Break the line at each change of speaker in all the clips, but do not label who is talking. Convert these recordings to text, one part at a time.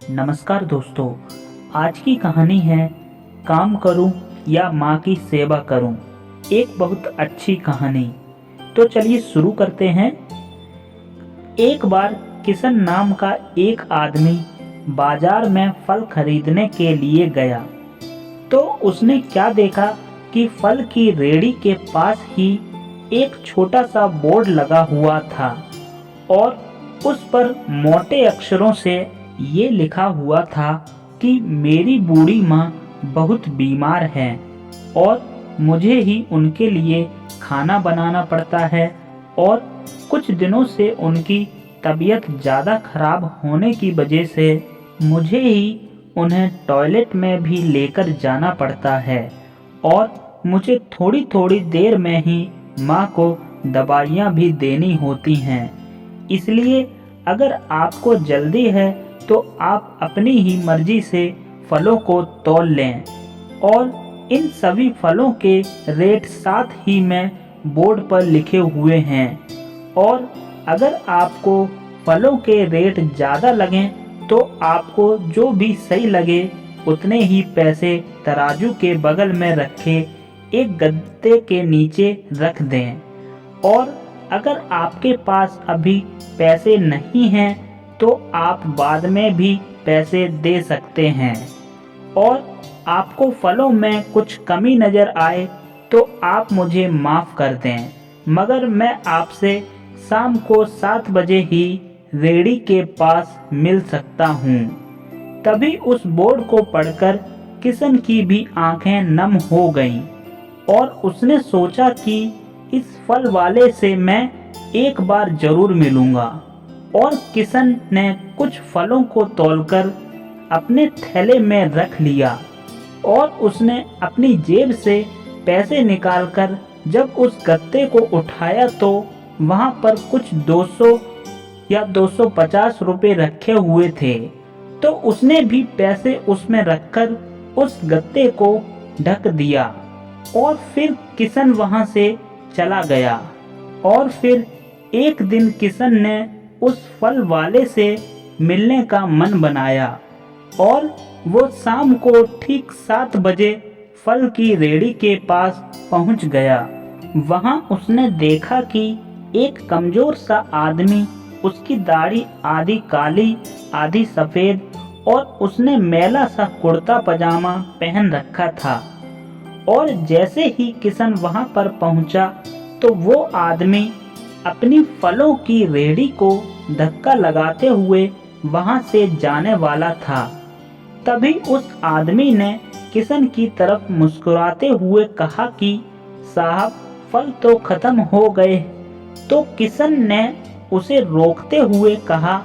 नमस्कार दोस्तों। आज की कहानी है काम करूं या माँ की सेवा करूं। एक बहुत अच्छी कहानी। तो चलिए शुरू करते हैं। एक बार किशन नाम का एक आदमी बाजार में फल खरीदने के लिए गया। तो उसने क्या देखा कि फल की रेहड़ी के पास ही एक छोटा सा बोर्ड लगा हुआ था और उस पर मोटे अक्षरों से ये लिखा हुआ था कि मेरी बूढ़ी माँ बहुत बीमार है और मुझे ही उनके लिए खाना बनाना पड़ता है और कुछ दिनों से उनकी तबीयत ज़्यादा खराब होने की वजह से मुझे ही उन्हें टॉयलेट में भी लेकर जाना पड़ता है और मुझे थोड़ी थोड़ी देर में ही माँ को दवाइयाँ भी देनी होती हैं। इसलिए अगर आपको जल्दी है तो आप अपनी ही मर्जी से फलों को तौल लें और इन सभी फलों के रेट साथ ही में बोर्ड पर लिखे हुए हैं और अगर आपको फलों के रेट ज़्यादा लगें तो आपको जो भी सही लगे उतने ही पैसे तराजू के बगल में रखे एक गद्दे के नीचे रख दें और अगर आपके पास अभी पैसे नहीं हैं तो आप बाद में भी पैसे दे सकते हैं और आपको फलों में कुछ कमी नज़र आए तो आप मुझे माफ़ कर दें, मगर मैं आपसे शाम को 7 बजे ही रेहड़ी के पास मिल सकता हूँ। तभी उस बोर्ड को पढ़कर किशन की भी आंखें नम हो गईं और उसने सोचा कि इस फल वाले से मैं एक बार जरूर मिलूंगा। और किशन ने कुछ फलों को तौलकर अपने थैले में रख लिया और उसने अपनी जेब से पैसे निकालकर जब उस गत्ते को उठाया तो वहां पर कुछ 200 या 250 रुपए रखे हुए थे। तो उसने भी पैसे उसमें रखकर उस गत्ते को ढक दिया और फिर किशन वहां से चला गया। और फिर एक दिन किशन ने उस फल वाले से मिलने का मन बनाया और वो शाम को ठीक 7 बजे फल की रेहड़ी के पास पहुंच गया। वहां उसने देखा कि एक कमजोर सा आदमी, उसकी दाढ़ी आधी काली आधी सफ़ेद और उसने मैला सा कुर्ता पजामा पहन रखा था। और जैसे ही किशन वहां पर पहुंचा तो वो आदमी अपनी फलों की रेहड़ी को धक्का लगाते हुए वहां से जाने वाला था। तभी उस आदमी ने किशन की तरफ मुस्कुराते हुए कहा कि साहब, फल तो खत्म हो गए। तो किशन ने उसे रोकते हुए कहा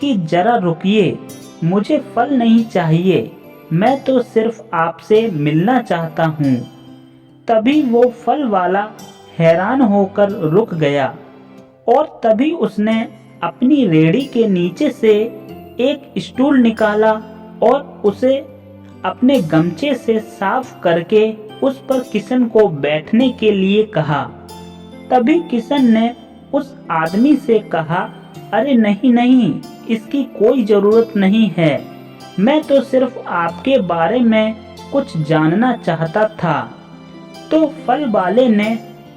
कि जरा रुकिए, मुझे फल नहीं चाहिए, मैं तो सिर्फ आपसे मिलना चाहता हूँ। तभी वो फल वाला हैरान होकर रुक गया और तभी उसने अपनी रेहड़ी के नीचे से एक स्टूल निकाला और उसे अपने गमछे से साफ करके उस पर किशन को बैठने के लिए कहा। तभी किशन ने उस आदमी से कहा, अरे नहीं नहीं, इसकी कोई ज़रूरत नहीं है, मैं तो सिर्फ आपके बारे में कुछ जानना चाहता था। तो फल वाले ने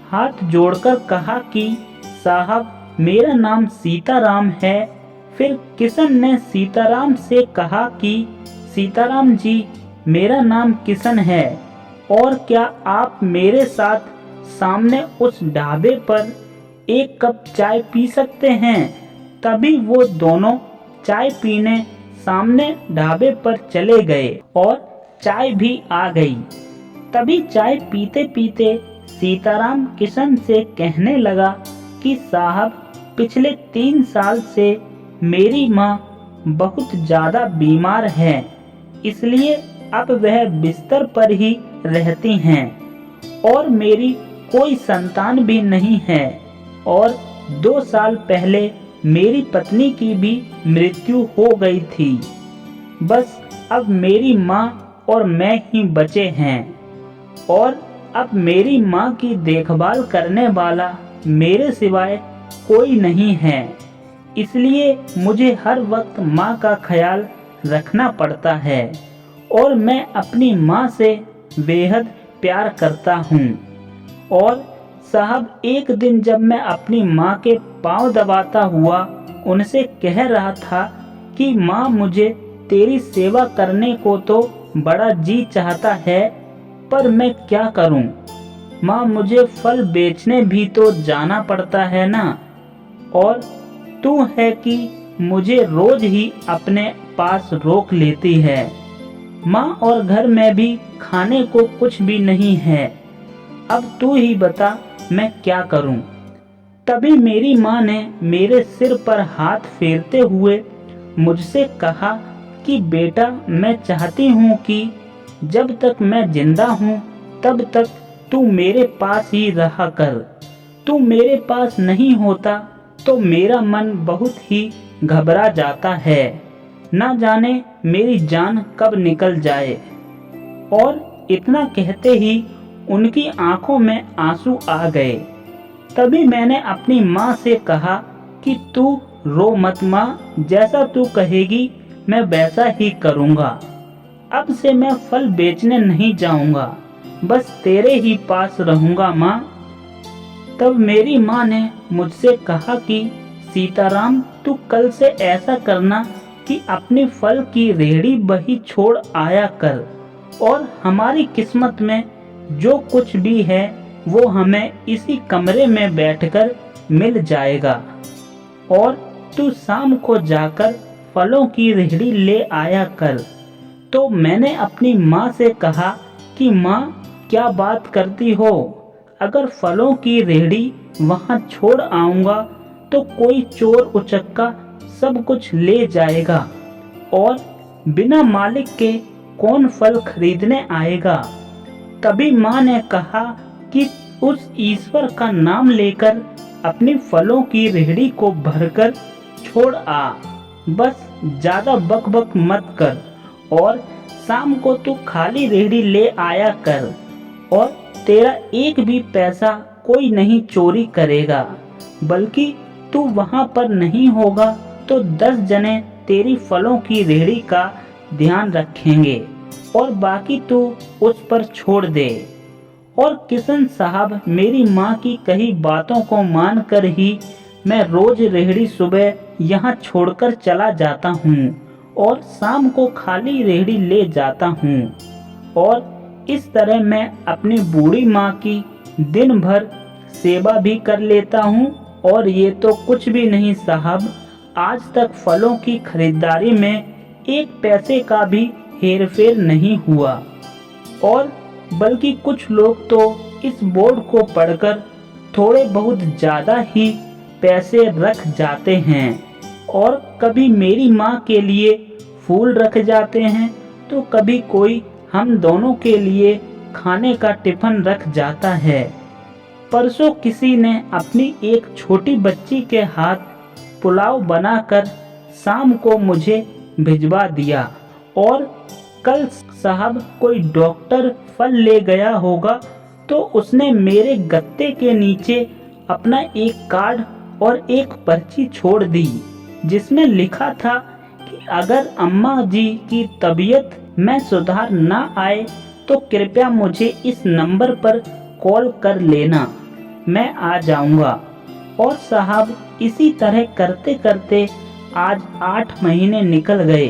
हाथ जोड़कर कहा कि साहब, मेरा नाम सीताराम है। फिर किशन ने सीताराम से कहा कि सीताराम जी, मेरा नाम किशन है और क्या आप मेरे साथ सामने उस ढाबे पर एक कप चाय पी सकते हैं। तभी वो दोनों चाय पीने सामने ढाबे पर चले गए और चाय भी आ गई। तभी चाय पीते पीते सीताराम किशन से कहने लगा कि साहब, पिछले 3 साल से मेरी माँ बहुत ज़्यादा बीमार है, इसलिए अब वह बिस्तर पर ही रहती हैं और मेरी कोई संतान भी नहीं है और 2 साल पहले मेरी पत्नी की भी मृत्यु हो गई थी। बस अब मेरी माँ और मैं ही बचे हैं और अब मेरी माँ की देखभाल करने वाला मेरे सिवाय कोई नहीं है, इसलिए मुझे हर वक्त माँ का ख्याल रखना पड़ता है और मैं अपनी माँ से बेहद प्यार करता हूँ। और साहब, एक दिन जब मैं अपनी माँ के पाँव दबाता हुआ उनसे कह रहा था कि माँ, मुझे तेरी सेवा करने को तो बड़ा जी चाहता है, पर मैं क्या करूँ माँ, मुझे फल बेचने भी तो जाना पड़ता है ना, और तू है कि मुझे रोज ही अपने पास रोक लेती है माँ, और घर में भी खाने को कुछ भी नहीं है। अब तू ही बता मैं क्या करूं। तभी मेरी माँ ने मेरे सिर पर हाथ फेरते हुए मुझसे कहा कि बेटा, मैं चाहती हूँ कि जब तक मैं जिंदा हूँ तब तक तू मेरे पास ही रहा कर। तू मेरे पास नहीं होता तो मेरा मन बहुत ही घबरा जाता है, ना जाने मेरी जान कब निकल जाए। और इतना कहते ही उनकी आंखों में आंसू आ गए। तभी मैंने अपनी माँ से कहा कि तू रो मत माँ, जैसा तू कहेगी मैं वैसा ही करूँगा। अब से मैं फल बेचने नहीं जाऊँगा, बस तेरे ही पास रहूँगा माँ। तब मेरी माँ ने मुझसे कहा कि सीताराम, तू कल से ऐसा करना कि अपनी फल की रेहड़ी वही छोड़ आया कर, और हमारी किस्मत में जो कुछ भी है वो हमें इसी कमरे में बैठकर मिल जाएगा। और तू शाम को जाकर फलों की रेहड़ी ले आया कर। तो मैंने अपनी माँ से कहा कि माँ, क्या बात करती हो, अगर फलों की रेहड़ी वहाँ छोड़ आऊँगा तो कोई चोर उचक्का सब कुछ ले जाएगा, और बिना मालिक के कौन फल खरीदने आएगा। तभी माँ ने कहा कि उस ईश्वर का नाम लेकर अपनी फलों की रेहड़ी को भरकर छोड़ आ, बस ज्यादा बक मत कर, और शाम को तू खाली रेहड़ी ले आया कर, और तेरा एक भी पैसा कोई नहीं चोरी करेगा, बल्कि तू वहाँ पर नहीं होगा तो 10 जने तेरी फलों की रेहड़ी का ध्यान रखेंगे, और बाकी तू उस पर छोड़ दे। और किशन साहब, मेरी माँ की कही बातों को मानकर ही मैं रोज रेहड़ी सुबह यहाँ छोड़कर चला जाता हूँ और शाम को खाली रेहड़ी ले जाता हूँ, और इस तरह मैं अपनी बूढ़ी माँ की दिन भर सेवा भी कर लेता हूँ। और ये तो कुछ भी नहीं साहब, आज तक फलों की खरीदारी में 1 पैसे का भी हेरफेर नहीं हुआ, और बल्कि कुछ लोग तो इस बोर्ड को पढ़कर थोड़े बहुत ज़्यादा ही पैसे रख जाते हैं, और कभी मेरी माँ के लिए फूल रख जाते हैं तो कभी कोई हम दोनों के लिए खाने का टिफिन रख जाता है। परसों किसी ने अपनी एक छोटी बच्ची के हाथ पुलाव बनाकर शाम को मुझे भिजवा दिया, और कल साहब कोई डॉक्टर फल ले गया होगा तो उसने मेरे गत्ते के नीचे अपना एक कार्ड और एक पर्ची छोड़ दी, जिसमें लिखा था कि अगर अम्मा जी की तबीयत में सुधार ना आए तो कृपया मुझे इस नंबर पर कॉल कर लेना, मैं आ जाऊंगा। और साहब, इसी तरह करते करते आज 8 महीने निकल गए,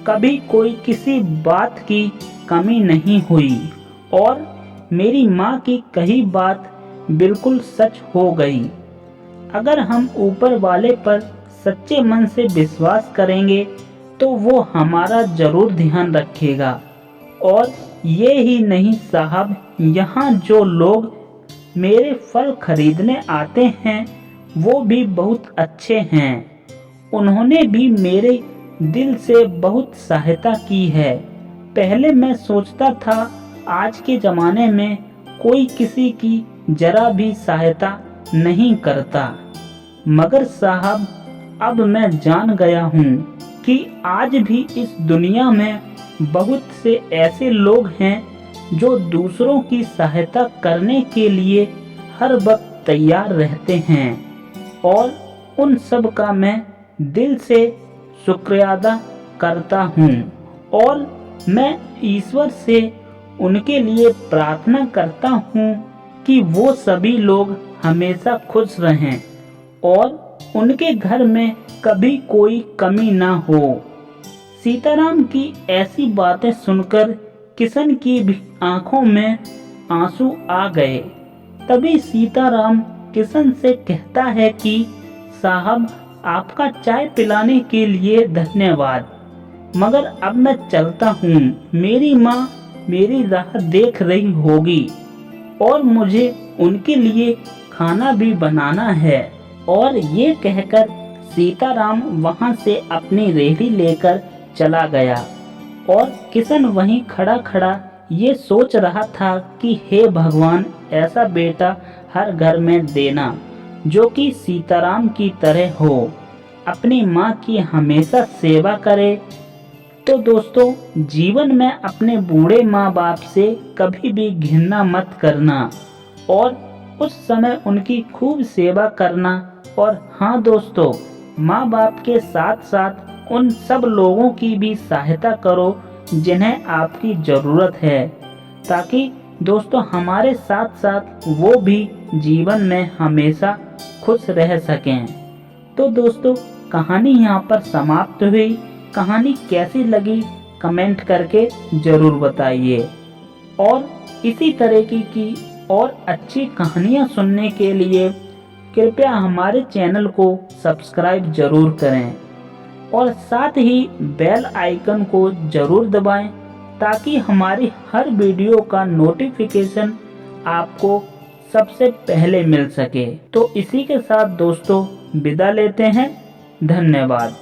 कभी कोई किसी बात की कमी नहीं हुई, और मेरी माँ की कही बात बिल्कुल सच हो गई। अगर हम ऊपर वाले पर सच्चे मन से विश्वास करेंगे तो वो हमारा जरूर ध्यान रखेगा। और ये ही नहीं साहब, यहाँ जो लोग मेरे फल खरीदने आते हैं वो भी बहुत अच्छे हैं, उन्होंने भी मेरे दिल से बहुत सहायता की है। पहले मैं सोचता था आज के ज़माने में कोई किसी की जरा भी सहायता नहीं करता, मगर साहब अब मैं जान गया हूँ कि आज भी इस दुनिया में बहुत से ऐसे लोग हैं जो दूसरों की सहायता करने के लिए हर वक्त तैयार रहते हैं, और उन सब का मैं दिल से शुक्रिया करता हूँ और मैं ईश्वर से उनके लिए प्रार्थना करता हूँ कि वो सभी लोग हमेशा खुश रहें और उनके घर में कभी कोई कमी ना हो। सीताराम की ऐसी बातें सुनकर किशन की भी आंखों में आंसू आ गए। तभी सीताराम किशन से कहता है कि साहब, आपका चाय पिलाने के लिए धन्यवाद, मगर अब मैं चलता हूँ। मेरी माँ मेरी राह देख रही होगी और मुझे उनके लिए खाना भी बनाना है। और ये कहकर सीताराम वहाँ से अपनी रेहड़ी लेकर चला गया और किशन वहीं खड़ा खड़ा ये सोच रहा था कि हे भगवान, ऐसा बेटा हर घर में देना जो कि सीताराम की तरह हो, अपनी माँ की हमेशा सेवा करे। तो दोस्तों, जीवन में अपने बूढ़े माँ बाप से कभी भी घृणा मत करना और उस समय उनकी खूब सेवा करना। और हाँ दोस्तों, माँ बाप के साथ साथ उन सब लोगों की भी सहायता करो जिन्हें आपकी ज़रूरत है, ताकि दोस्तों हमारे साथ साथ वो भी जीवन में हमेशा खुश रह सकें। तो दोस्तों, कहानी यहाँ पर समाप्त हुई। कहानी कैसी लगी कमेंट करके ज़रूर बताइए और इसी तरह की और अच्छी कहानियाँ सुनने के लिए कृपया हमारे चैनल को सब्सक्राइब जरूर करें और साथ ही बेल आइकन को जरूर दबाएं, ताकि हमारी हर वीडियो का नोटिफिकेशन आपको सबसे पहले मिल सके। तो इसी के साथ दोस्तों विदा लेते हैं। धन्यवाद।